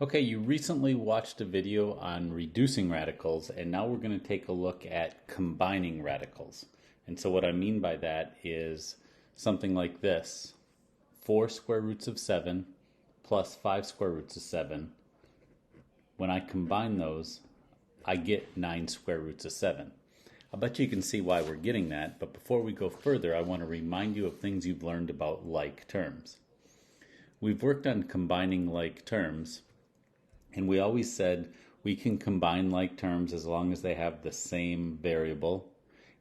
Okay, you recently watched a video on reducing radicals, and now we're going to take a look at combining radicals. And so what I mean by that is something like this. 4 square roots of 7 plus 5 square roots of 7. When I combine those, I get 9 square roots of 7. I bet you can see why we're getting that, but before we go further, I want to remind you of things you've learned about like terms. We've worked on combining like terms, and we always said we can combine like terms as long as they have the same variable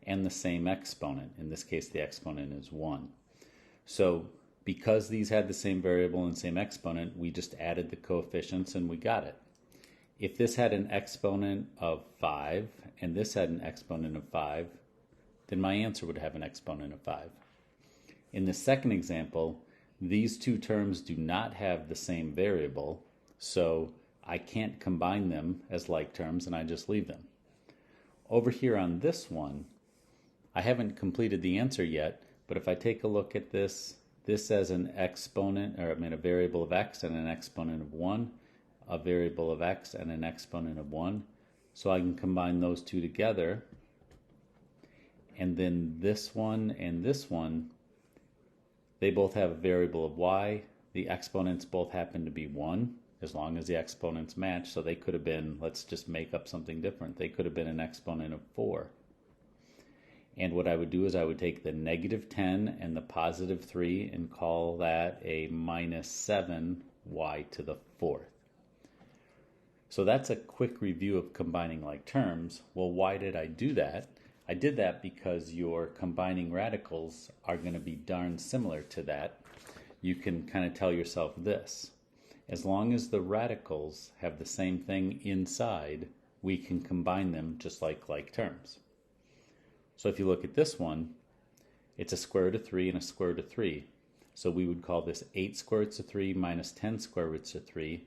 and the same exponent. In this case, the exponent is 1. So because these had the same variable and same exponent, we just added the coefficients and we got it. If this had an exponent of 5 and this had an exponent of 5, then my answer would have an exponent of 5. In the second example, these two terms do not have the same variable, so I can't combine them as like terms and I just leave them. Over here on this one, I haven't completed the answer yet, but if I take a look at this as an exponent, or a variable of x and an exponent of 1, a variable of x and an exponent of 1. So I can combine those two together. And then this one and this one, they both have a variable of y. The exponents both happen to be 1, as long as the exponents match. So they could have been, let's just make up something different. They could have been an exponent of 4. And what I would do is I would take the negative 10 and the positive 3 and call that a minus 7 y to the 4th. So that's a quick review of combining like terms. Well, why did I do that? I did that because your combining radicals are going to be darn similar to that. You can kind of tell yourself this. As long as the radicals have the same thing inside, we can combine them just like terms. So if you look at this one, it's a square root of 3 and a square root of 3. So we would call this 8 square roots of 3 minus 10 square roots of 3.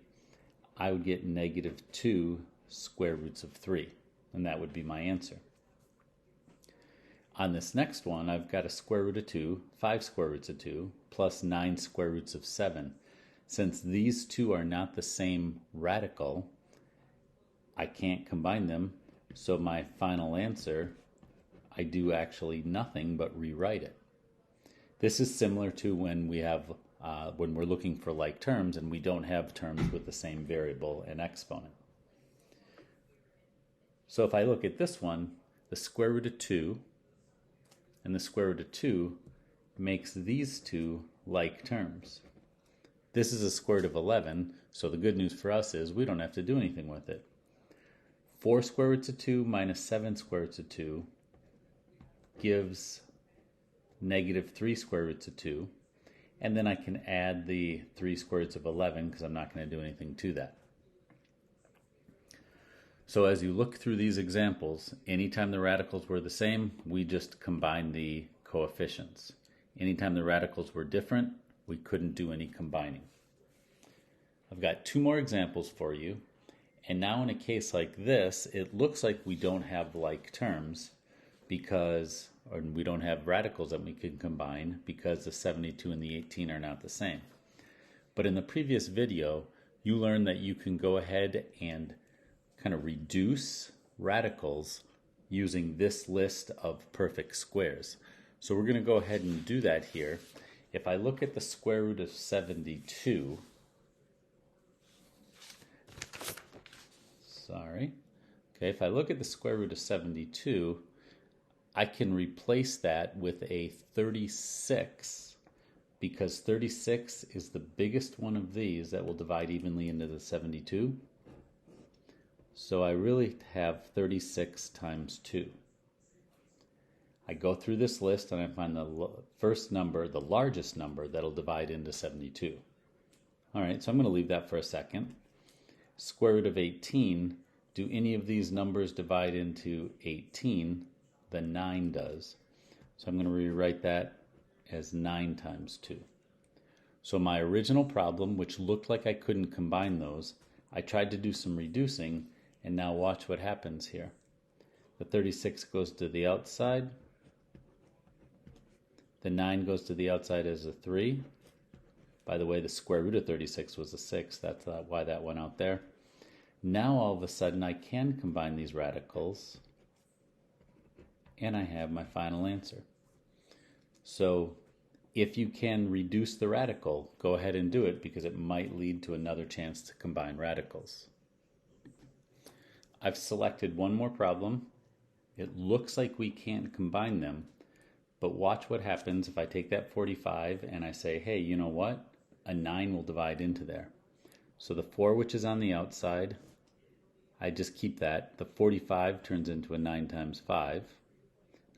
I would get negative 2 square roots of 3, and that would be my answer. On this next one, I've got a square root of 2, 5 square roots of 2, plus 9 square roots of 7. Since these two are not the same radical, I can't combine them, so my final answer, I do actually nothing but rewrite it. This is similar to when we have when we're looking for like terms and we don't have terms with the same variable and exponent. So if I look at this one, the square root of 2 and the square root of 2 makes these two like terms. This is a square root of 11, so the good news for us is we don't have to do anything with it. 4 square roots of 2 minus 7 square roots of 2 gives negative 3 square roots of 2. And then I can add the 3 square roots of 11 because I'm not going to do anything to that. So as you look through these examples, anytime the radicals were the same, we just combined the coefficients. Anytime the radicals were different, we couldn't do any combining. I've got 2 more examples for you. And now in a case like this, it looks like we don't have like terms because we don't have radicals that we can combine because the 72 and the 18 are not the same. But in the previous video, you learned that you can go ahead and kind of reduce radicals using this list of perfect squares. So we're going to go ahead and do that here. If I look at the square root of 72, if I look at the square root of 72, I can replace that with a 36 because 36 is the biggest one of these that will divide evenly into the 72. So I really have 36 times 2. I go through this list and I find the first number, the largest number that'll divide into 72. All right, so I'm going to leave that for a second. Square root of 18, do any of these numbers divide into 18? The 9 does. So I'm going to rewrite that as 9 times 2. So my original problem, which looked like I couldn't combine those, I tried to do some reducing, and now watch what happens here. The 36 goes to the outside. The 9 goes to the outside as a 3. By the way, the square root of 36 was a 6. That's why that went out there. Now all of a sudden I can combine these radicals and I have my final answer. So if you can reduce the radical, go ahead and do it because it might lead to another chance to combine radicals. I've selected one more problem. It looks like we can't combine them, but watch what happens if I take that 45 and I say, hey, you know what? A 9 will divide into there. So the 4 which is on the outside, I just keep that. The 45 turns into a 9 times 5.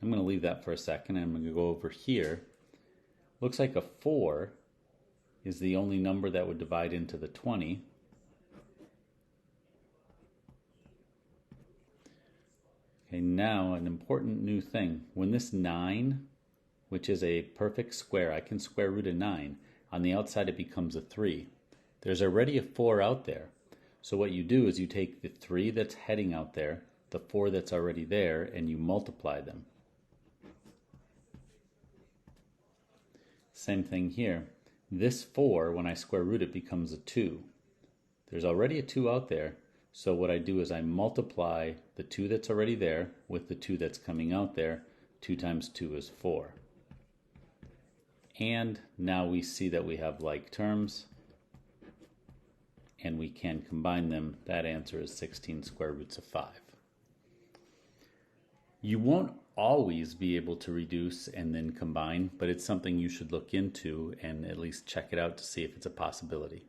I'm going to leave that for a second and I'm going to go over here. Looks like a 4 is the only number that would divide into the 20. Okay, now an important new thing. When this 9, which is a perfect square, I can square root a 9. On the outside it becomes a 3. There's already a 4 out there. So what you do is you take the 3 that's heading out there, the 4 that's already there, and you multiply them. Same thing here. This 4, when I square root it, becomes a 2. There's already a 2 out there, so what I do is I multiply the 2 that's already there with the 2 that's coming out there. 2 times 2 is 4. And now we see that we have like terms, and we can combine them. That answer is 16 square roots of 5. You won't always be able to reduce and then combine, but it's something you should look into and at least check it out to see if it's a possibility.